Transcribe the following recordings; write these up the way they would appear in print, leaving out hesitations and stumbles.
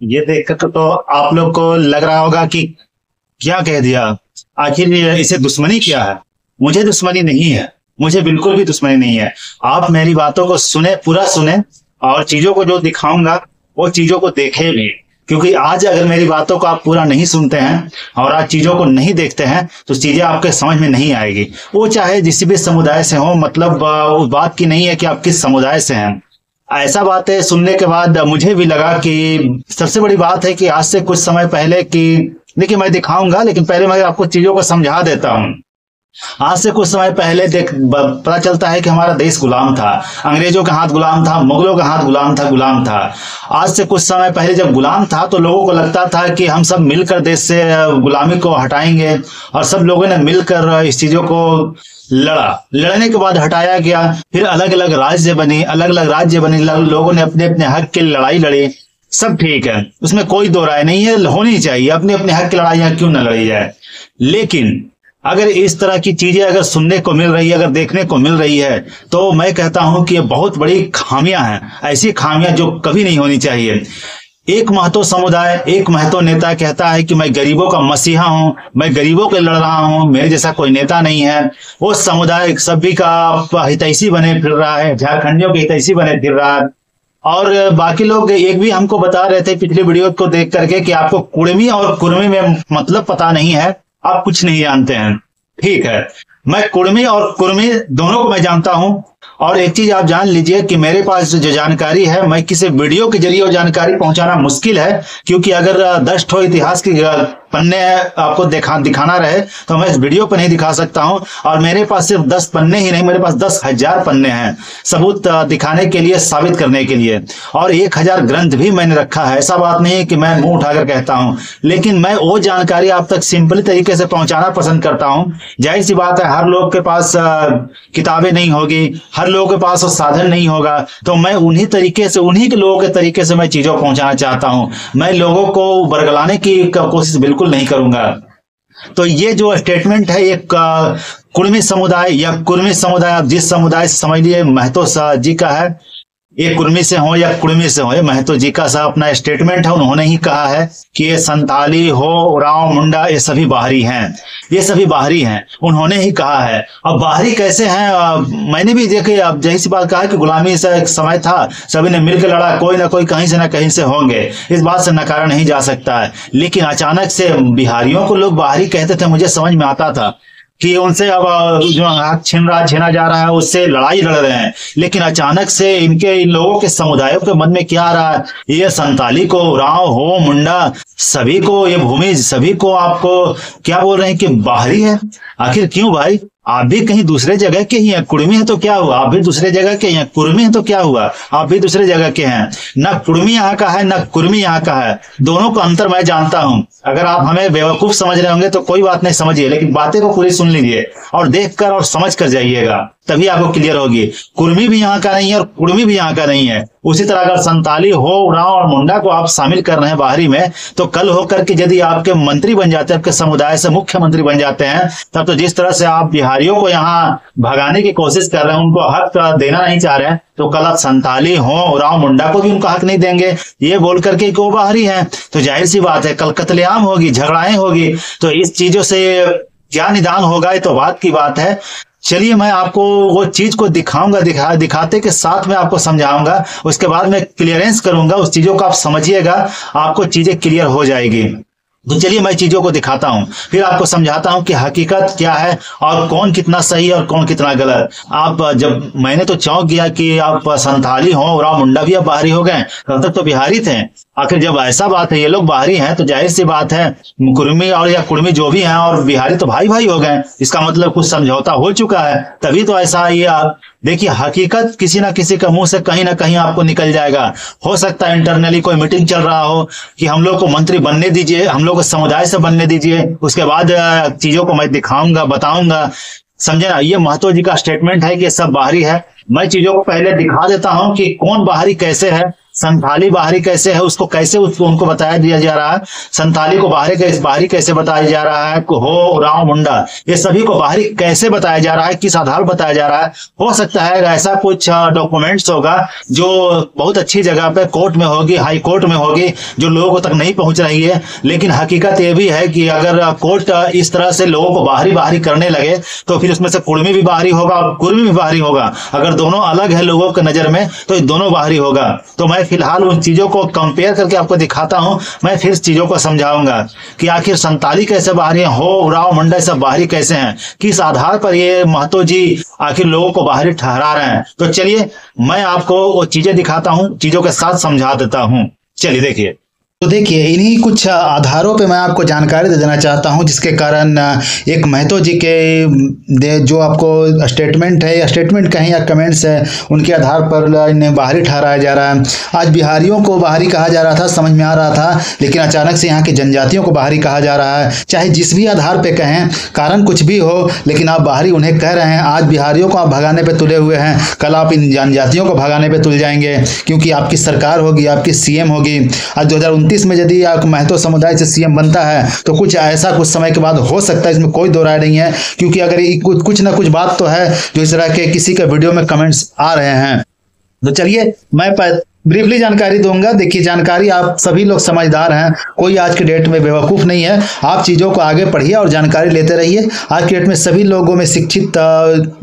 ये देखकर तो आप लोग को लग रहा होगा कि क्या कह दिया। आखिर इसे दुश्मनी क्या है। मुझे दुश्मनी नहीं है, मुझे बिल्कुल भी दुश्मनी नहीं है। आप मेरी बातों को सुने, पूरा सुने, और चीजों को जो दिखाऊंगा वो चीजों को देखे भी। क्योंकि आज अगर मेरी बातों को आप पूरा नहीं सुनते हैं और आज चीजों को नहीं देखते हैं तो चीजें आपके समझ में नहीं आएगी। वो चाहे जिस भी समुदाय से हो, मतलब उस बात की नहीं है कि आप किस समुदाय से हैं। ऐसा बातें सुनने के बाद मुझे भी लगा कि सबसे बड़ी बात है कि आज से कुछ समय पहले की, देखिए मैं दिखाऊंगा लेकिन पहले मैं आपको चीजों को समझा देता हूँ। आज से कुछ समय पहले पता चलता है कि हमारा देश गुलाम था, अंग्रेजों का हाथ गुलाम था, मुगलों का हाथ गुलाम था। आज से कुछ समय पहले जब गुलाम था तो लोगों को लगता था कि हम सब मिलकर देश से गुलामी को हटाएंगे, और सब लोगों ने मिलकर इस चीजों को लड़ने के बाद हटाया गया। फिर अलग अलग राज्य बने, लोगों ने अपने अपने हक के लिए लड़ाई लड़ी। सब ठीक है, उसमें कोई दो राय नहीं है, होनी चाहिए। अपने अपने हक की लड़ाइयां क्यों न लड़ी जाए। लेकिन अगर इस तरह की चीजें अगर सुनने को मिल रही है, अगर देखने को मिल रही है, तो मैं कहता हूं कि ये बहुत बड़ी खामियां हैं, ऐसी खामियां जो कभी नहीं होनी चाहिए। एक महतो समुदाय, एक महतो नेता कहता है कि मैं गरीबों का मसीहा हूं, मैं गरीबों के लड़ रहा हूं, मेरे जैसा कोई नेता नहीं है। वो समुदाय सभी का हितैषी बने फिर रहा है, झारखंडियों के हितैषी बने फिर रहा है। और बाकी लोग एक भी हमको बता रहे थे पिछले वीडियो को देख करके कि आपको कुड़मी और कुर्मी में मतलब पता नहीं है, आप कुछ नहीं जानते हैं। ठीक है, मैं कुड़मी और कुर्मी दोनों को मैं जानता हूं। और एक चीज आप जान लीजिए कि मेरे पास जो जानकारी है, मैं किसी वीडियो के जरिए वो जानकारी पहुंचाना मुश्किल है। क्योंकि अगर 10 ठो इतिहास की पन्ने आपको दिखाना रहे तो मैं इस वीडियो पर नहीं दिखा सकता हूं। और मेरे पास सिर्फ 10 पन्ने ही नहीं, मेरे पास 10,000 पन्ने हैं सबूत दिखाने के लिए, साबित करने के लिए। और 1000 ग्रंथ भी मैंने रखा है। ऐसा बात नहीं है कि मैं मुंह उठाकर कहता हूं, लेकिन मैं वो जानकारी आप तक सिंपल तरीके से पहुंचाना पसंद करता हूं। जाहिर सी बात है, हर लोग के पास किताबें नहीं होगी, हर लोगों के पास वो साधन नहीं होगा। तो मैं उन्हीं के लोगों के तरीके से मैं चीजों को पहुंचाना चाहता हूं। मैं लोगों को बरगलाने की कोशिश बिल्कुल नहीं करूंगा। तो ये जो स्टेटमेंट है, एक कुड़मी समुदाय या कुर्मी समुदाय, आप जिस समुदाय से समझ लिए, महतो जी का है। ये कुर्मी से हो या कुड़मी से हो, ये महतो जी का सा अपना स्टेटमेंट है। उन्होंने ही कहा है कि ये संताली हो, उरांव, मुंडा, ये सभी बाहरी हैं, ये सभी बाहरी हैं। उन्होंने ही कहा है। अब बाहरी कैसे हैं, मैंने भी देखे। अब जही सी बात कहा कि गुलामी से एक समय था, सभी ने मिलकर लड़ा, कोई ना कोई कहीं से ना कहीं से होंगे, इस बात से नकारा नहीं जा सकता है। लेकिन अचानक से बिहारियों को लोग बाहरी कहते थे, मुझे समझ में आता था कि उनसे अब जो हक छीना जा रहा है उससे लड़ाई लड़ रहे हैं। लेकिन अचानक से इन लोगों के समुदायों के मन में क्या आ रहा है, ये संताली को, उरांव हो, मुंडा, सभी को, ये भूमि सभी को आपको क्या बोल रहे हैं कि बाहरी है। आखिर क्यों भाई, आप भी कहीं दूसरे जगह के ही हैं। कुड़मी है तो क्या हुआ, आप भी दूसरे जगह के हैं। कुर्मी है तो क्या हुआ, आप भी दूसरे जगह के हैं। ना कुड़मी यहाँ का है, ना कुर्मी यहाँ का है। दोनों का अंतर मैं जानता हूं। अगर आप हमें बेवकूफ समझ रहे होंगे तो कोई बात नहीं, समझिए, लेकिन बातें को पूरी सुन लीजिए और देख कर और समझ कर जाइएगा, तभी आपको क्लियर होगी। कुर्मी भी यहाँ का नहीं है और कुड़मी भी यहाँ का नहीं है। उसी तरह अगर संताली हो, उरांव और मुंडा को आप शामिल कर रहे हैं बाहरी में, तो कल होकर के यदि आपके मंत्री बन जाते हैं, आपके समुदाय से मुख्यमंत्री बन जाते हैं, तब तो जिस तरह से आप बिहारियों को यहाँ भगाने की कोशिश कर रहे हैं, उनको हक देना नहीं चाह रहे हैं, तो कल आप संताली हो, उरांव, मुंडा को भी उनका हक नहीं देंगे, ये बोल करके कि वो बाहरी है। तो जाहिर सी बात है कल कत्लेआम होगी, झगड़ाएं होगी। तो इस चीजों से क्या निदान होगा, ये तो बात की बात है। चलिए मैं आपको वो चीज को दिखाऊंगा, दिखाते के साथ में आपको समझाऊंगा। उसके बाद मैं क्लियरेंस करूंगा, उस चीजों को आप समझिएगा, आपको चीजें क्लियर हो जाएगी। तो चलिए मैं चीजों को दिखाता हूं, फिर आपको समझाता हूं कि हकीकत क्या है और कौन कितना सही है और कौन कितना गलत। आप जब मैंने तो चौंक गया कि आप संथाली हो, उरांव, मुंडा भी अब बाहरी हो गए, कल तक तो बिहारी थे। आखिर जब ऐसा बात है, ये लोग बाहरी हैं, तो जाहिर सी बात है कुर्मी और या कुड़मी जो भी हैं और बिहारी तो भाई भाई हो गए। इसका मतलब कुछ समझौता हो चुका है, तभी तो ऐसा ये। देखिए हकीकत किसी ना किसी का मुंह से कहीं ना कहीं आपको निकल जाएगा। हो सकता है इंटरनली कोई मीटिंग चल रहा हो कि हम लोग को मंत्री बनने दीजिए, हम लोग को समुदाय से बनने दीजिए, उसके बाद चीजों को मैं दिखाऊंगा, बताऊंगा। समझे ना, ये महतो जी का स्टेटमेंट है कि सब बाहरी है। मैं चीजों को पहले दिखा देता हूं कि कौन बाहरी कैसे है, संथाली बाहरी कैसे है, उसको कैसे उनको बताया दिया जा रहा है, संथाली को बाहरी कैसे बताया जा रहा है, हो उरांव मुंडा, ये सभी को बाहरी कैसे बताया जा रहा है, किस आधार बताया जा रहा है। हो सकता है ऐसा कुछ डॉक्यूमेंट्स होगा जो बहुत अच्छी जगह पे कोर्ट में होगी, हाई कोर्ट में होगी, जो लोगों तक नहीं पहुंच रही है। लेकिन हकीकत ये भी है कि अगर कोर्ट इस तरह से लोगों को बाहरी करने लगे तो फिर उसमें से कुर्मी भी बाहरी होगा और कुर्मी भी बाहरी होगा। अगर दोनों अलग है लोगों की नजर में तो ये दोनों बाहरी होगा। तो मैं फिलहाल उन चीजों को कंपेयर करके आपको दिखाता हूं, मैं फिर चीजों को समझाऊंगा कि आखिर संताली कैसे बाहरी है, हो उरांव मुंडा सब बाहरी कैसे हैं, किस आधार पर ये महतो जी आखिर लोगों को बाहरी ठहरा रहे हैं। तो चलिए मैं आपको वो चीजें दिखाता हूं, चीजों के साथ समझा देता हूं। चलिए देखिए। तो देखिए इन्हीं कुछ आधारों पे मैं आपको जानकारी दे देना चाहता हूं, जिसके कारण एक महतो जी के जो आपको स्टेटमेंट है या स्टेटमेंट कहें या कमेंट्स है, उनके आधार पर इन्हें बाहरी ठहराया जा रहा है। आज बिहारियों को बाहरी कहा जा रहा था, समझ में आ रहा था, लेकिन अचानक से यहाँ की जनजातियों को बाहरी कहा जा रहा है। चाहे जिस भी आधार पर कहें, कारण कुछ भी हो, लेकिन आप बाहरी उन्हें कह रहे हैं। आज बिहारियों को आप भगाने पर तुले हुए हैं, कल आप इन जनजातियों को भगाने पर तुल जाएंगे, क्योंकि आपकी सरकार होगी, आपकी CM होगी। आज 2029 में यदि आप महतो समुदाय से CM बनता है तो कुछ ऐसा कुछ समय के बाद हो सकता है, इसमें कोई दो राय नहीं है। क्योंकि अगर कुछ ना कुछ बात तो है जो इस तरह के किसी के वीडियो में कमेंट्स आ रहे हैं। तो चलिए मैं ब्रीफली जानकारी दूंगा। देखिए जानकारी, आप सभी लोग समझदार हैं, कोई आज के डेट में बेवकूफ़ नहीं है। आप चीज़ों को आगे पढ़िए और जानकारी लेते रहिए। आज के डेट में सभी लोगों में शिक्षित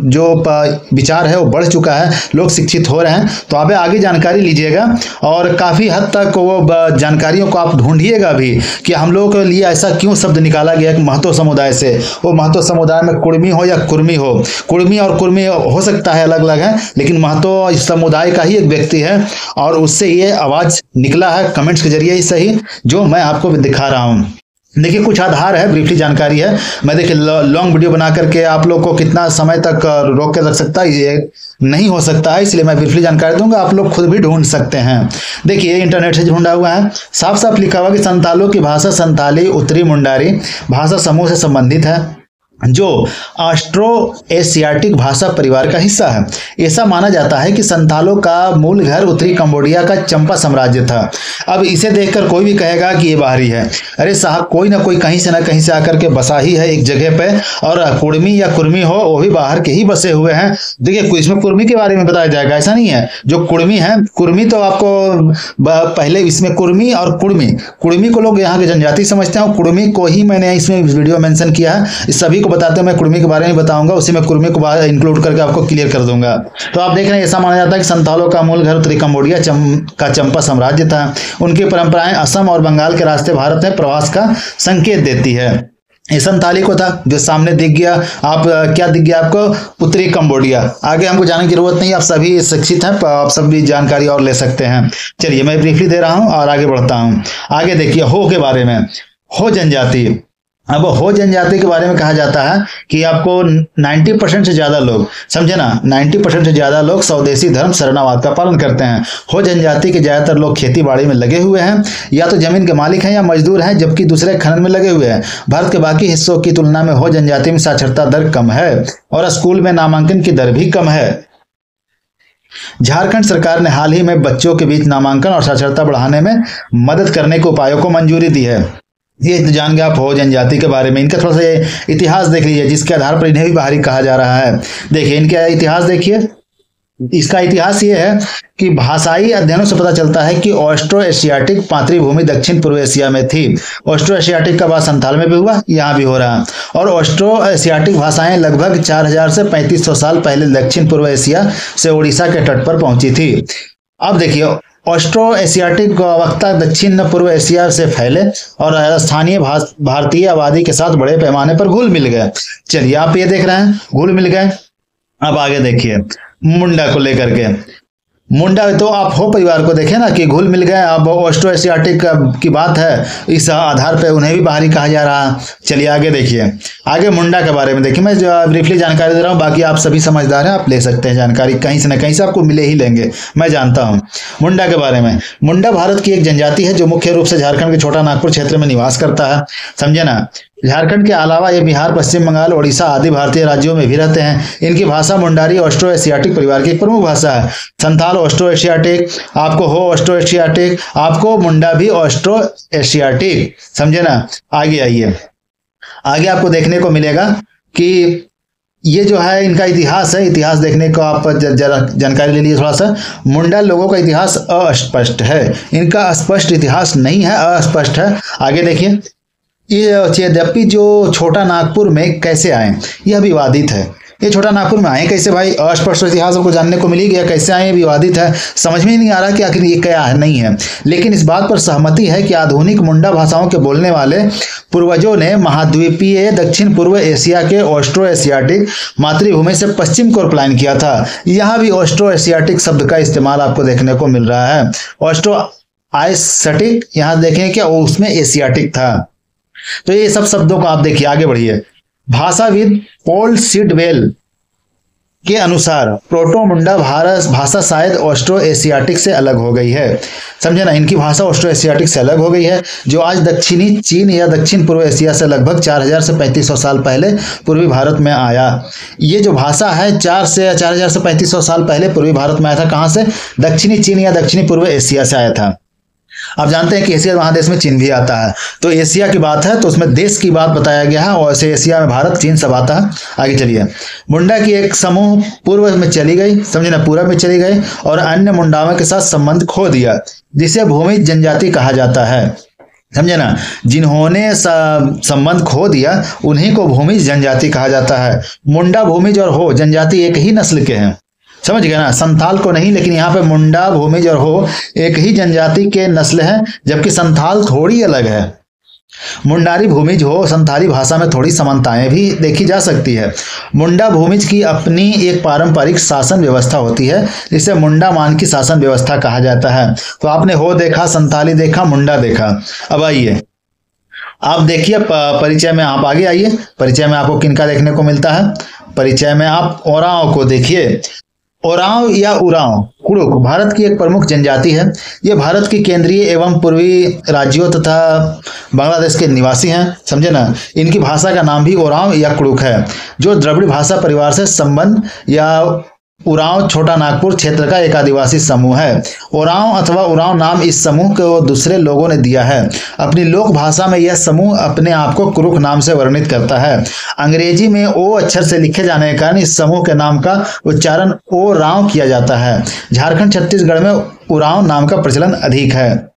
जो विचार है वो बढ़ चुका है, लोग शिक्षित हो रहे हैं। तो आप आगे जानकारी लीजिएगा और काफ़ी हद तक वो जानकारियों को आप ढूंढिएगा भी कि हम लोगों के लिए ऐसा क्यों शब्द निकाला गया कि महतो समुदाय से। वो महतो समुदाय में कुर्मी हो या कुर्मी हो, कुर्मी और कुर्मी हो सकता है अलग अलग है, लेकिन महतो समुदाय का ही एक व्यक्ति है और उससे ये आवाज निकला है कमेंट्स के जरिए ही सही, जो मैं आपको भी दिखा रहा हूं। देखिए कुछ आधार है, ब्रीफली जानकारी है। मैं देखिए लॉन्ग वीडियो बना करके आप लोग को कितना समय तक रोक के रख सकता है ये नहीं हो सकता है, इसलिए मैं ब्रीफली जानकारी दूंगा, आप लोग खुद भी ढूंढ सकते हैं। देखिए इंटरनेट से ढूंढा हुआ है, साफ साफ लिखा हुआ कि संतालों की भाषा संताली उत्तरी मुंडारी भाषा समूह से संबंधित है, जो ऑस्ट्रो एशियाटिक भाषा परिवार का हिस्सा है। ऐसा माना जाता है कि संतालों का मूल घर उत्तरी कंबोडिया का चंपा साम्राज्य था। अब इसे देखकर कोई भी कहेगा कि ये बाहरी है। अरे साहब, कोई ना कोई कहीं से आकर के बसा ही है एक जगह पे, और कुर्मी या कुर्मी हो वो भी बाहर के ही बसे हुए हैं। देखिए इसमें कुर्मी के बारे में बताया जाएगा, ऐसा नहीं है। जो कुर्मी है, कुर्मी तो आपको पहले इसमें कुर्मी और कुर्मी को लोग यहाँ के जनजाति समझते हैं, और कुर्मी को ही मैंने इसमें वीडियो मेंशन किया है। इस सभी बताते हैं, मैं कुर्मी के बारे में बताऊंगा, उसी में कुर्मी को इंक्लूड करके आपको क्लियर कर दूंगा। तो आप देख रहे हैं ऐसा माना जाता है कि संतालों का मूल घर उत्तरी कंबोडिया का चंपा साम्राज्य था। उनकी परंपराएं असम और बंगाल के रास्ते भारत में प्रवास का संकेत देती है। ये संताली को था जो सामने दिख गया। आप क्या दिख गया आपको? उत्तरी कंबोडिया। आगे हमको जाने की जरूरत नहीं, आप सभी शिक्षित हैं, आप सभी जानकारी और ले सकते हैं। चलिए मैं ब्रीफली दे रहा हूं और आगे बढ़ता हूं। आगे देखिए हो के बारे में, हो जनजाति। अब हो जनजाति के बारे में कहा जाता है कि आपको 90% से ज्यादा लोग, समझे ना, 90% से ज्यादा लोग स्वदेशी धर्म शरणावाद का पालन करते हैं। हो जनजाति के ज्यादातर लोग खेती बाड़ी में लगे हुए हैं, या तो जमीन के मालिक हैं या मजदूर हैं, जबकि दूसरे खनन में लगे हुए हैं। भारत के बाकी हिस्सों की तुलना में हो जनजाति में साक्षरता दर कम है और स्कूल में नामांकन की दर भी कम है। झारखंड सरकार ने हाल ही में बच्चों के बीच नामांकन और साक्षरता बढ़ाने में मदद करने के उपायों को मंजूरी दी है। ये तो जान गए आप हो जनजाति के बारे में। इनका थोड़ा सा इतिहास देख लीजिए, जिसके आधार पर इन्हें भी बाहरी कहा जा रहा है। देखिए इनका इतिहास देखिए। इसका इतिहास ये है कि भाषाई अध्ययनों से पता चलता है कि ऑस्ट्रो एशियाटिक मातृभूमि दक्षिण पूर्व एशिया में थी। ऑस्ट्रो एशियाटिक का बात संथाल में भी हुआ, यहाँ भी हो रहा है। और ऑस्ट्रो एशियाटिक भाषाएं लगभग 4000 से 3500 साल पहले दक्षिण पूर्व एशिया से उड़ीसा के तट पर पहुंची थी। अब देखिए ऑस्ट्रो एशियाटिक वक्ता दक्षिण पूर्व एशिया से फैले और स्थानीय भारतीय आबादी के साथ बड़े पैमाने पर घुल मिल गए। चलिए आप ये देख रहे हैं घुल मिल गए। अब आगे देखिए मुंडा को लेकर के। मुंडा तो आप हो परिवार को देखें ना कि घुल मिल गए। अब ऑस्ट्रो एशियाटिक की बात है, इस आधार पे उन्हें भी बाहरी कहा जा रहा है। चलिए आगे देखिए, आगे मुंडा के बारे में देखिए। मैं ब्रीफली जानकारी दे रहा हूँ, बाकी आप सभी समझदार हैं, आप ले सकते हैं जानकारी, कहीं से न कहीं से आपको मिले ही लेंगे, मैं जानता हूँ। मुंडा के बारे में, मुंडा भारत की एक जनजाति है जो मुख्य रूप से झारखंड के छोटा नागपुर क्षेत्र में निवास करता है, समझे ना। झारखंड के अलावा ये बिहार, पश्चिम बंगाल, उड़ीसा आदि भारतीय राज्यों में भी रहते हैं। इनकी भाषा मुंडारी ऑस्ट्रो एशियाटिक परिवार की एक प्रमुख भाषा है। संथाल ऑस्ट्रो एशियाटिक, आपको हो ऑस्ट्रो एशियाटिक, आपको मुंडा भी ऑस्ट्रो एशियाटिक, समझे ना। आगे आइए, आगे आपको देखने को मिलेगा कि ये जो है इनका इतिहास है। इतिहास देखने को आप जरा जानकारी ले लीजिए थोड़ा सा। मुंडा लोगों का इतिहास अस्पष्ट है, इनका स्पष्ट इतिहास नहीं है, अस्पष्ट है। आगे देखिए, ये यद्यपि जो छोटा नागपुर में कैसे आए, यह विवादित है। ये छोटा नागपुर में आए कैसे भाई, अस्पष्ट इतिहास हमको जानने को मिल ही गया, कैसे आए विवादित है, समझ में ही नहीं आ रहा कि आखिर ये क्या है, नहीं है। लेकिन इस बात पर सहमति है कि आधुनिक मुंडा भाषाओं के बोलने वाले पूर्वजों ने महाद्वीपीय दक्षिण पूर्व एशिया के ऑस्ट्रो एशियाटिक मातृभूमि से पश्चिम की ओर पलायन किया था। यहाँ भी ऑस्ट्रो एशियाटिक शब्द का इस्तेमाल आपको देखने को मिल रहा है। ऑस्ट्रो आइसटिक, यहाँ देखें क्या उसमें एशियाटिक था। तो ये सब शब्दों को आप देखिए, आगे बढ़िए। भाषाविद पॉल सिडवेल के अनुसार प्रोटो मुंडा भाषा शायद ऑस्ट्रो एशियाटिक से अलग हो गई है, समझे ना। इनकी भाषा ऑस्ट्रो एशियाटिक से अलग हो गई है, जो आज दक्षिणी चीन या दक्षिण पूर्व एशिया से लगभग 4000 से 3500 साल पहले पूर्वी भारत में आया। ये जो भाषा है 4000 से 3500 साल पहले पूर्वी भारत में आया था। कहाँ से? दक्षिणी चीन या दक्षिणी पूर्व एशिया से आया था। आप जानते हैं कि एशिया महादेश में चीन भी आता है, तो एशिया की बात है तो उसमें देश की बात बताया गया है, और ऐसे एशिया में भारत, चीन सब आता है। आगे चलिए, मुंडा की एक समूह पूर्व में चली गई, समझे ना, पूर्व में चली गई और अन्य मुंडाओं के साथ संबंध खो दिया, जिसे भूमि जनजाति कहा जाता है, समझे ना। जिन्होंने संबंध खो दिया उन्हीं को भूमि जनजाति कहा जाता है। मुंडा, भूमिज और हो जनजाति एक ही नस्ल के हैं, समझ गए ना। संथाल को नहीं, लेकिन यहाँ पे मुंडा, भूमिज और हो एक ही जनजाति के नस्ल हैं, जबकि संथाल थोड़ी अलग है। मुंडारी, भूमिज, हो संथाली भाषा में थोड़ी समानताएं भी देखी जा सकती है। मुंडा भूमिज की अपनी एक पारंपरिक शासन व्यवस्था होती है, जिसे मुंडा मान की शासन व्यवस्था कहा जाता है। तो आपने हो देखा, संथाली देखा, मुंडा देखा। अब आइए आप देखिए परिचय में, आप आगे आइए। परिचय में आपको किनका देखने को मिलता है? परिचय में आप ओरांव को देखिए। ओरांव या उरांव कुड़ुक भारत की एक प्रमुख जनजाति है। ये भारत की केंद्रीय एवं पूर्वी राज्यों तथा बांग्लादेश के निवासी हैं, समझे ना। इनकी भाषा का नाम भी ओरांव या कुड़ुक है, जो द्रविड़ भाषा परिवार से संबंध या उरांव छोटा नागपुर क्षेत्र का एक आदिवासी समूह है। ओरांव अथवा उरांव नाम इस समूह को दूसरे लोगों ने दिया है। अपनी लोक भाषा में यह समूह अपने आप को कुरुक नाम से वर्णित करता है। अंग्रेजी में ओ अक्षर से लिखे जाने के कारण इस समूह के नाम का उच्चारण ओ राव किया जाता है। झारखंड, छत्तीसगढ़ में उरांव नाम का प्रचलन अधिक है।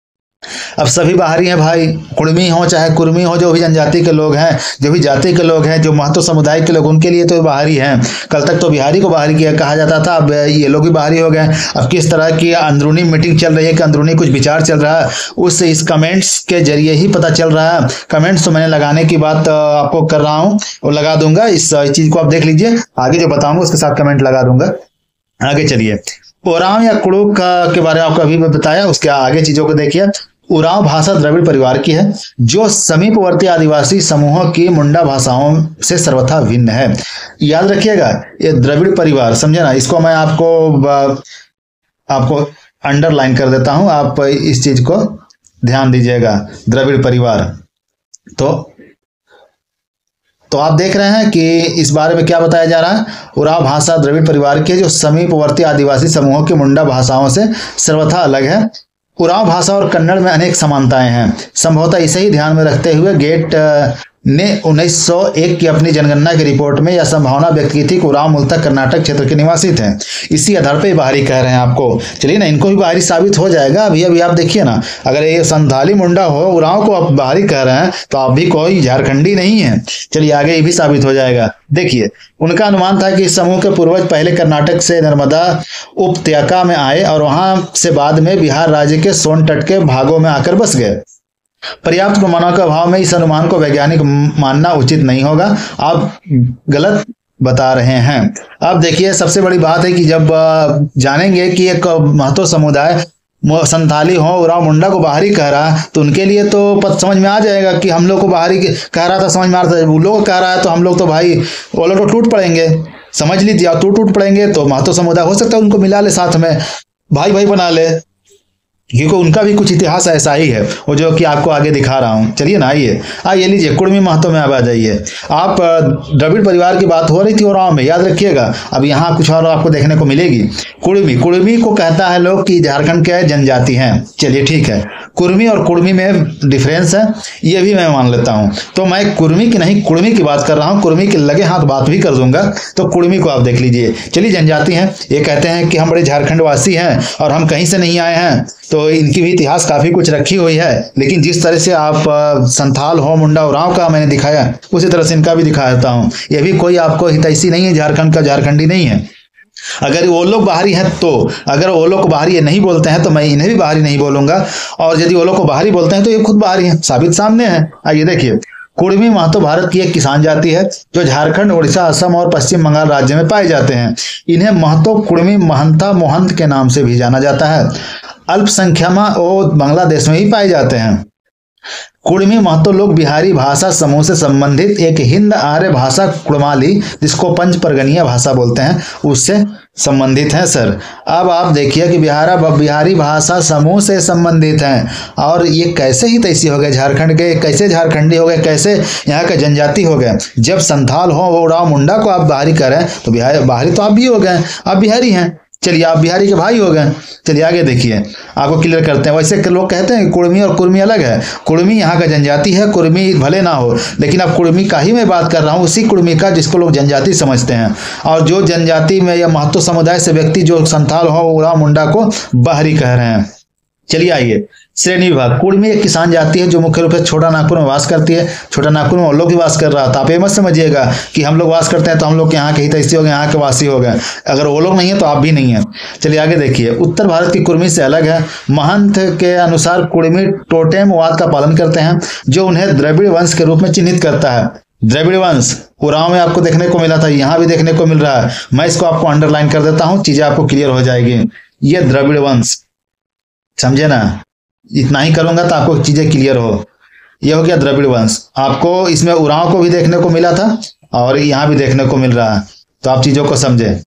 अब सभी बाहरी हैं भाई, कुड़मी हो चाहे कुर्मी हो, जो भी जनजाति के लोग हैं, जो भी जाति के लोग हैं, जो महतो समुदाय के लोग, उनके लिए तो बाहरी हैं। कल तक तो बिहारी को बाहरी किया कहा जाता था, अब ये लोग भी बाहरी हो गए। अब किस तरह की अंदरूनी मीटिंग चल रही है, कि अंदरूनी कुछ विचार चल रहा है, उससे इस कमेंट्स के जरिए ही पता चल रहा है। कमेंट्स तो मैंने लगाने की बात आपको कर रहा हूँ और लगा दूंगा, इस चीज को आप देख लीजिए, आगे जो बताऊंगा उसके साथ कमेंट लगा दूंगा। आगे चलिए, ओरांव या कुड़ुक के बारे में आपको अभी मैं बताया, उसके आगे चीजों को देखिए। उरांव भाषा द्रविड़ परिवार की है, जो समीपवर्ती आदिवासी समूहों की मुंडा भाषाओं से सर्वथा भिन्न है। याद रखिएगा, ये द्रविड़ परिवार, समझे ना। इसको मैं आपको अंडरलाइन कर देता हूं, आप इस चीज को ध्यान दीजिएगा। द्रविड़ परिवार, तो आप देख रहे हैं कि इस बारे में क्या बताया जा रहा है। उरांव भाषा द्रविड़ परिवार के, जो समीपवर्ती आदिवासी समूहों की मुंडा भाषाओं से सर्वथा अलग है। उरांव भाषा और कन्नड़ में अनेक समानताएं हैं। संभवतः इसे ही ध्यान में रखते हुए गेट ने 1901 की अपनी जनगणना की रिपोर्ट में यह संभावना व्यक्त की थी कि उरांव मूलतः कर्नाटक क्षेत्र के निवासी थे। इसी आधार पर बाहरी कह रहे हैं आपको। चलिए ना, इनको भी बाहरी साबित हो जाएगा। अभी आप देखिए ना, अगर ये संथाली मुंडा हो, उरांव को आप बाहरी कह रहे हैं, तो आप भी कोई झारखंडी नहीं है। चलिए आगे ये भी साबित हो जाएगा। देखिए, उनका अनुमान था कि इस समूह के पूर्वज पहले कर्नाटक से नर्मदा उपत्यका में आए और वहां से बाद में बिहार राज्य के सोन तट के भागों में आकर बस गए। पर्याप्त प्रमाणों के अभाव में इस अनुमान को वैज्ञानिक मानना उचित नहीं होगा। आप गलत बता रहे हैं। अब देखिए, सबसे बड़ी बात है कि जब जानेंगे कि एक महतो समुदाय संथाली हो, उरांव मुंडा को बाहरी कह रहा है, तो उनके लिए तो समझ में आ जाएगा कि हम लोग को बाहरी कह रहा था, समझ में आ रहा था। वो लोग कह रहा है तो हम लोग तो भाई वो लोग तो टूट पड़ेंगे, समझ लीजिए। आप टूट पड़ेंगे तो महतो समुदाय हो सकता है उनको मिला ले, साथ में भाई भाई बना ले। क्योंकि उनका भी कुछ इतिहास ऐसा ही है, वो जो कि आपको आगे दिखा रहा हूँ। चलिए ना, आइए लीजिए, कुर्मी महतो में अब आ जाइए आप। द्रविड़ परिवार की बात हो रही थी उरांव में, याद रखिएगा। अब यहाँ कुछ और आपको देखने को मिलेगी। कुर्मी को कहता है लोग कि झारखंड के जनजाति हैं। चलिए ठीक है, कुर्मी और कुर्मी में डिफरेंस है, ये भी मैं मान लेता हूँ। तो मैं कुर्मी की नहीं, कुर्मी की बात कर रहा हूँ। कुर्मी के लगे हाथ बात भी कर दूंगा, तो कुर्मी को आप देख लीजिए। चलिए, जनजाति हैं, ये कहते हैं कि हम बड़े झारखंड वासी हैं और हम कहीं से नहीं आए हैं। तो इनकी भी इतिहास काफी कुछ रखी हुई है, लेकिन जिस तरह से आप संथाल हो, मुंडा, उरांव का मैंने दिखाया, उसी तरह से इनका भी दिखा देता हूँ। ये भी कोई आपको हितैषी नहीं है, झारखंड का झारखंडी नहीं है। अगर वो लोग बाहरी हैं तो, अगर वो लोग को बाहरी ये नहीं बोलते हैं तो मैं इन्हें भी बाहरी नहीं बोलूंगा, और यदि वो लोग को बाहरी बोलते हैं तो ये खुद बाहरी हैं, साबित सामने है। आइए देखिए, कुर्मी महतो भारत की एक किसान जाति है जो झारखंड, उड़ीसा, असम और पश्चिम बंगाल राज्य में पाए जाते हैं। इन्हें महतो, कुर्मी, महंता, मोहंत के नाम से भी जाना जाता है। अल्पसंख्या में वो बांग्लादेश में ही पाए जाते हैं। कुर्मी महतो लोग बिहारी भाषा समूह से संबंधित एक हिंद आर्य भाषा कुड़माली, जिसको पंच परगनिया भाषा बोलते हैं, उससे संबंधित हैं सर। अब आप देखिए कि बिहारी भाषा समूह से संबंधित हैं, और ये कैसे ही तैसी हो गए झारखंड के, कैसे झारखंडी हो गए, कैसे यहाँ के जनजाति हो गए। जब संथाल हो, उरांव, मुंडा को आप बाहरी करें तो बाहरी तो आप भी हो गए, आप बिहारी हैं। चलिए, आप बिहारी के भाई हो गए। चलिए आगे देखिए, आपको क्लियर करते हैं। वैसे लोग कहते हैं कुर्मी और कुर्मी अलग है। कुर्मी यहाँ का जनजाति है, कुर्मी भले ना हो, लेकिन अब कुर्मी का ही मैं बात कर रहा हूँ, उसी कुर्मी का जिसको लोग जनजाति समझते हैं। और जो जनजाति में या महतो समुदाय से व्यक्ति जो संथाल हो, उरांव, मुंडा को बाहरी कह रहे हैं। चलिए आइए, श्रेणी विभाग। कुर्मी एक किसान जाति है जो मुख्य रूप से छोटा नागपुर में वास करती है। छोटा नागपुर में वो लोग भी वास कर रहा था। आप ये मत समझिएगा कि हम लोग वास करते हैं तो हम लोग यहाँ के हितैषी हो गए, यहाँ के वासी हो गए। अगर वो लोग नहीं है तो आप भी नहीं है। चलिए आगे देखिए, उत्तर भारत की कुर्मी से अलग है। महंत के अनुसार कुर्मी टोटेमवाद का पालन करते हैं, जो उन्हें द्रविड़ वंश के रूप में चिन्हित करता है। द्रविड़ वंश उरांव में आपको देखने को मिला था, यहाँ भी देखने को मिल रहा है। मैं इसको आपको अंडरलाइन कर देता हूँ, चीजें आपको क्लियर हो जाएगी। ये द्रविड़ वंश, समझे ना, इतना ही करूंगा तो आपको चीजें क्लियर हो। यह हो गया द्रविड़ वंश। आपको इसमें उरांव को भी देखने को मिला था और यहाँ भी देखने को मिल रहा है, तो आप चीजों को समझे।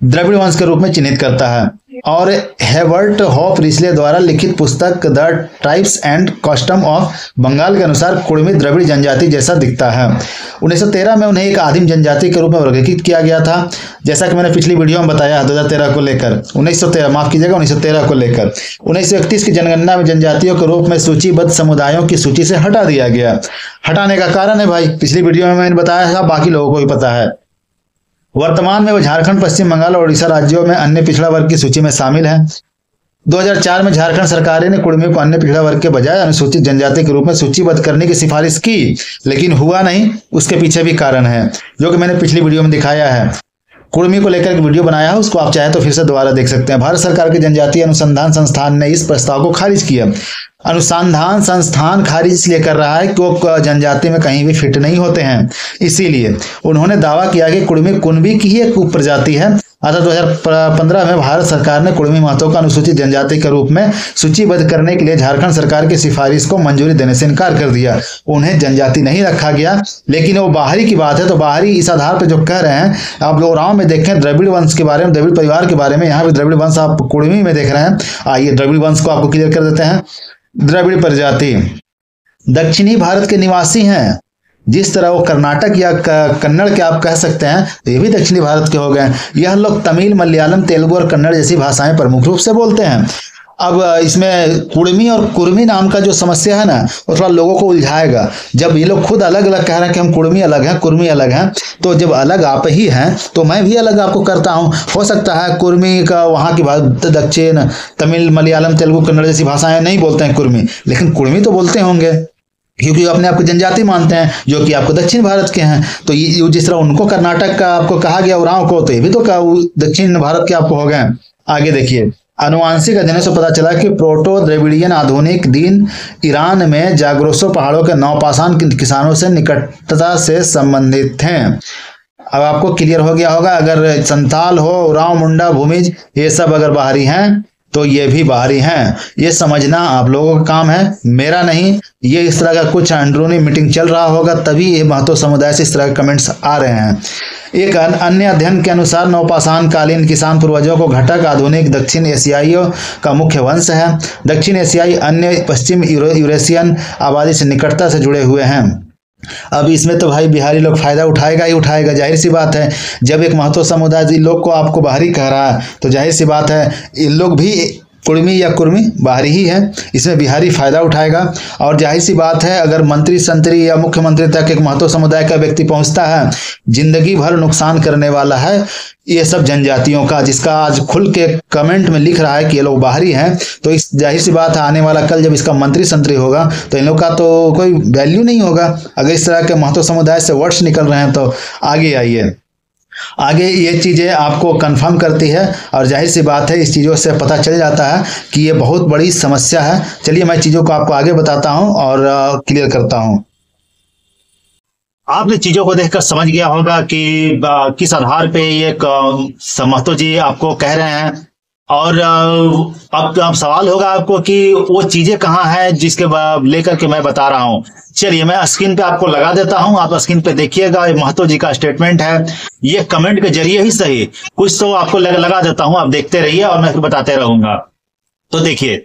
द्रविड़ वंश के रूप में चिन्हित करता है। और हेवर्ट हॉप रिस्ले द्वारा लिखित पुस्तक the tribes and custom of Bengal के अनुसार कुर्मी द्रविड़ जनजाति जैसा दिखता है। 1913 में उन्हें एक आदिम जनजाति के रूप में वर्गीकृत किया गया था, जैसा कि मैंने पिछली वीडियो में बताया 2013 को लेकर 1913 माफ कीजिएगा 1913 को लेकर 1931 की जनगणना में जनजातियों के रूप में सूचीबद्ध समुदायों की सूची से हटा दिया गया। हटाने का कारण है भाई, पिछली वीडियो में मैंने बताया था, बाकी लोगों को भी पता है। वर्तमान में वो झारखंड, पश्चिम बंगाल और उड़ीसा राज्यों में अन्य पिछड़ा वर्ग की सूची में शामिल है। 2004 में झारखंड सरकार ने कुर्मी को अन्य पिछड़ा वर्ग के बजाय अनुसूचित जनजाति के रूप में सूचीबद्ध करने की सिफारिश की, लेकिन हुआ नहीं। उसके पीछे भी कारण है, जो कि मैंने पिछली वीडियो में दिखाया है। कुर्मी को लेकर एक वीडियो बनाया है, उसको आप चाहे तो फिर से दोबारा देख सकते हैं। भारत सरकार के जनजातीय अनुसंधान संस्थान ने इस प्रस्ताव को खारिज किया। अनुसंधान संस्थान खारिज इसलिए कर रहा है कि वो जनजाति में कहीं भी फिट नहीं होते हैं, इसीलिए उन्होंने दावा किया कि कुर्मी कुनबी की ही एक उपप्रजाति है। अतः 2015 में भारत सरकार ने कुर्मी महतो का अनुसूचित जनजाति के रूप में सूचीबद्ध करने के लिए झारखंड सरकार की सिफारिश को मंजूरी देने से इनकार कर दिया। उन्हें जनजाति नहीं रखा गया, लेकिन वो बाहरी की बात है तो बाहरी इस आधार पर जो कह रहे हैं, आप लोग उरांव में देखें द्रविड़ वंश के बारे में, द्रविड़ परिवार के बारे में, यहाँ भी द्रविड़ वंश आप कुर्मी में देख रहे हैं। आइए द्रविड़ वंश को आपको क्लियर कर देते हैं। द्रविड़ प्रजाति दक्षिणी भारत के निवासी हैं। जिस तरह वो कर्नाटक या कन्नड़ के आप कह सकते हैं, तो ये भी दक्षिणी भारत के हो गए। यह लोग तमिल, मलयालम, तेलुगु और कन्नड़ जैसी भाषाएं प्रमुख रूप से बोलते हैं। अब इसमें कुर्मी और कुर्मी नाम का जो समस्या है ना, वो थोड़ा लोगों को उलझाएगा। जब ये लोग खुद अलग अलग कह रहे हैं कि हम कुर्मी अलग हैं, कुर्मी अलग हैं, तो जब अलग आप ही हैं तो मैं भी अलग आपको करता हूं। हो सकता है कुर्मी का वहाँ की दक्षिण तमिल, मलयालम, तेलुगु, कन्नड़ जैसी भाषाएं नहीं बोलते हैं कुर्मी, लेकिन कुर्मी तो बोलते होंगे, क्योंकि अपने आप को जनजाति मानते हैं, जो कि आपको दक्षिण भारत के हैं। तो ये जिस तरह उनको कर्नाटक का आपको कहा गया उरांव को, तो ये भी तो दक्षिण भारत के आपको हो गए। आगे देखिए, आनुवांशिक अध्ययन से पता चला कि प्रोटो द्रविडियन आधुनिक दिन ईरान में जाग्रोसो पहाड़ों के नवपाषाण किसानों से निकटता से संबंधित थे। अब आपको क्लियर हो गया होगा, अगर संथाल हो, उरांव, मुंडा, भूमिज, ये सब अगर बाहरी हैं तो ये भी बाहरी हैं। ये समझना आप लोगों का काम है, मेरा नहीं। ये इस तरह का कुछ अंदरूनी मीटिंग चल रहा होगा, तभी ये महतो समुदाय से इस तरह के कमेंट्स आ रहे हैं। एक अन्य अध्ययन के अनुसार नवपाषाण कालीन किसान पूर्वजों को घटक आधुनिक दक्षिण एशियाइयों का मुख्य वंश है। दक्षिण एशियाई अन्य पश्चिम यूरेशियन आबादी से निकटता से जुड़े हुए हैं। अब इसमें तो भाई बिहारी लोग फायदा उठाएगा ही उठाएगा, जाहिर सी बात है। जब एक महतो समुदाय इन लोग को आपको बाहरी कह रहा है तो जाहिर सी बात है इन लोग भी कुर्मी या कुर्मी बाहरी ही है, इसमें बिहारी फायदा उठाएगा। और जाहिर सी बात है अगर मंत्री संतरी या मुख्यमंत्री तक एक महतो समुदाय का व्यक्ति पहुंचता है, जिंदगी भर नुकसान करने वाला है ये सब जनजातियों का, जिसका आज खुल के कमेंट में लिख रहा है कि ये लोग बाहरी हैं। तो इस जाहिर सी बात है आने वाला कल जब इसका मंत्री संतरी होगा तो इन लोग का तो कोई वैल्यू नहीं होगा। अगर इस तरह के महतो समुदाय से वर्ड्स निकल रहे हैं तो आगे आइए, आगे ये चीज़ें आपको कंफर्म करती है और जाहिर सी बात है इस चीज़ों से पता चल जाता है कि ये बहुत बड़ी समस्या है। चलिए मैं चीज़ों को आपको आगे बताता हूं और क्लियर करता हूं। आपने चीजों को देखकर समझ गया होगा कि किस आधार पे ये महतो जी आपको कह रहे हैं। और अब सवाल होगा आपको कि वो चीजें कहाँ हैं जिसके लेकर के मैं बता रहा हूँ। चलिए मैं स्क्रीन पे आपको लगा देता हूं, आप स्क्रीन पे देखिएगा। ये महतो जी का स्टेटमेंट है, ये कमेंट के जरिए ही सही, कुछ तो आपको लगा देता हूं, आप देखते रहिए और मैं बताते रहूंगा। तो देखिए,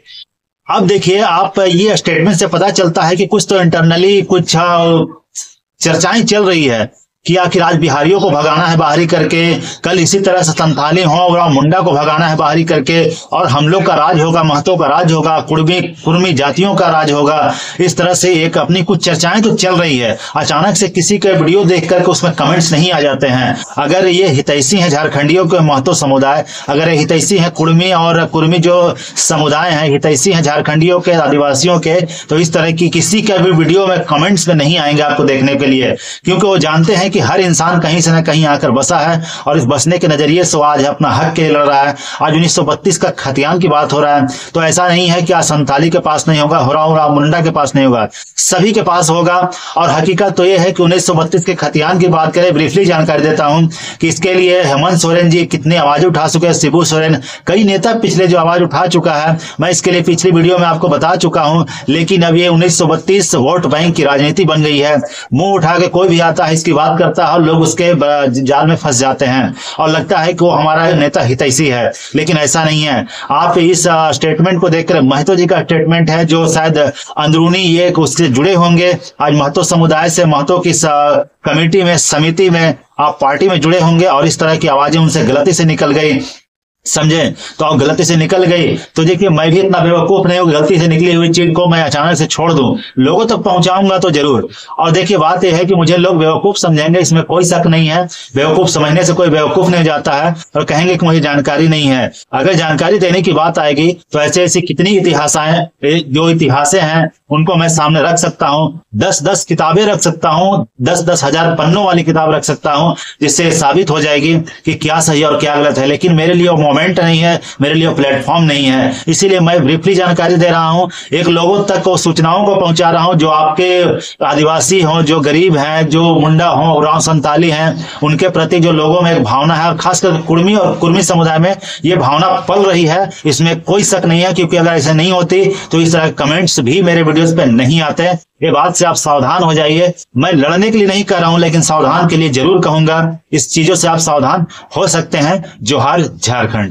अब देखिए आप, ये स्टेटमेंट से पता चलता है कि कुछ तो इंटरनली कुछ चर्चाएं चल रही है कि आखिर आज बिहारियों को भगाना है बाहरी करके, कल इसी तरह से संथाली हो और मुंडा को भगाना है बाहरी करके, और हम लोग का राज होगा, महतो का राज होगा, कुर्मी जातियों का राज होगा। इस तरह से एक अपनी कुछ चर्चाएं तो चल रही है। अचानक से किसी का वीडियो देख करके उसमें कमेंट्स नहीं आ जाते हैं। अगर ये हितैषी है झारखंडियों के महतो समुदाय, अगर ये हितैषी है कुर्मी और कुर्मी जो समुदाय है, हितैषी है झारखंडियों के, आदिवासियों के, तो इस तरह की किसी का भी वीडियो में कमेंट्स में नहीं आएंगे आपको देखने के लिए, क्योंकि वो जानते हैं कि हर इंसान कहीं से न कहीं आकर बसा है और इस बसने के नजरिए से आज अपना हक के लिए लड़ रहा है। आज 1932 का खतियान की बात हो रहा है, तो ऐसा नहीं है कि आज संथाली के पास नहीं होगा, हुरा मुंडा के पास नहीं होगा, सभी के पास होगा। और हकीकत तो यह है कि 1932 के खतियान की बात करें, ब्रीफली जानकारी देता हूं कि इसके लिए हेमंत सोरेन जी कितनी आवाज उठा चुके हैं, शिबू सोरेन, कई नेता पिछले जो आवाज उठा चुका है, मैं इसके लिए पिछली वीडियो में आपको बता चुका हूं। लेकिन अब ये 1932 वोट बैंक की राजनीति बन गई है। मुंह उठा के कोई भी आता है, इसकी बात करता है, लोग उसके जाल में फंस जाते हैं और लगता है कि वो हमारा नेता हितैषी है, लेकिन ऐसा नहीं है। आप इस स्टेटमेंट को देखकर, महतो जी का स्टेटमेंट है जो शायद अंदरूनी ये उससे जुड़े होंगे, आज महतो समुदाय से, महतो की कमेटी में, समिति में, आप पार्टी में जुड़े होंगे और इस तरह की आवाजें उनसे गलती से निकल गई, समझे, तो आप गलती से निकल गई। तो देखिए मैं भी इतना बेवकूफ नहीं हूँ गलती से निकली हुई चीज को मैं अचानक से छोड़ दूं, लोगों तक पहुंचाऊंगा तो जरूर। और देखिए बात यह है कि मुझे लोग बेवकूफ समझेंगे, इसमें कोई शक नहीं है। बेवकूफ समझने से कोई बेवकूफ नहीं जाता है और कहेंगे कि मुझे जानकारी नहीं है। अगर जानकारी देने की बात आएगी तो ऐसे ऐसी कितनी जो इतिहासें हैं उनको मैं सामने रख सकता हूँ। 10-10 किताबें रख सकता हूँ, 10-10 हजार पन्नों वाली किताब रख सकता हूँ, जिससे साबित हो जाएगी कि क्या सही और क्या गलत है। लेकिन मेरे लिए मोमेंट नहीं है, मेरे लिए प्लेटफॉर्म नहीं है, इसीलिए मैं ब्रीफली जानकारी दे रहा हूं, एक लोगों तक को सूचनाओं को पहुंचा रहा हूं, जो आपके आदिवासी हों, जो गरीब हैं, जो मुंडा हों, उरांव संताली हैं, उनके प्रति जो लोगों में एक भावना है, और खासकर कुर्मी और कुर्मी समुदाय में ये भावना पल रही है, इसमें कोई शक नहीं है। क्योंकि अगर ऐसा नहीं होती तो इस तरह कमेंट्स भी मेरे वीडियोस पे नहीं आते। ये बात से आप सावधान हो जाइए। मैं लड़ने के लिए नहीं कह रहा हूं, लेकिन सावधान के लिए जरूर कहूंगा। इस चीजों से आप सावधान हो सकते हैं। जोहार झारखंड।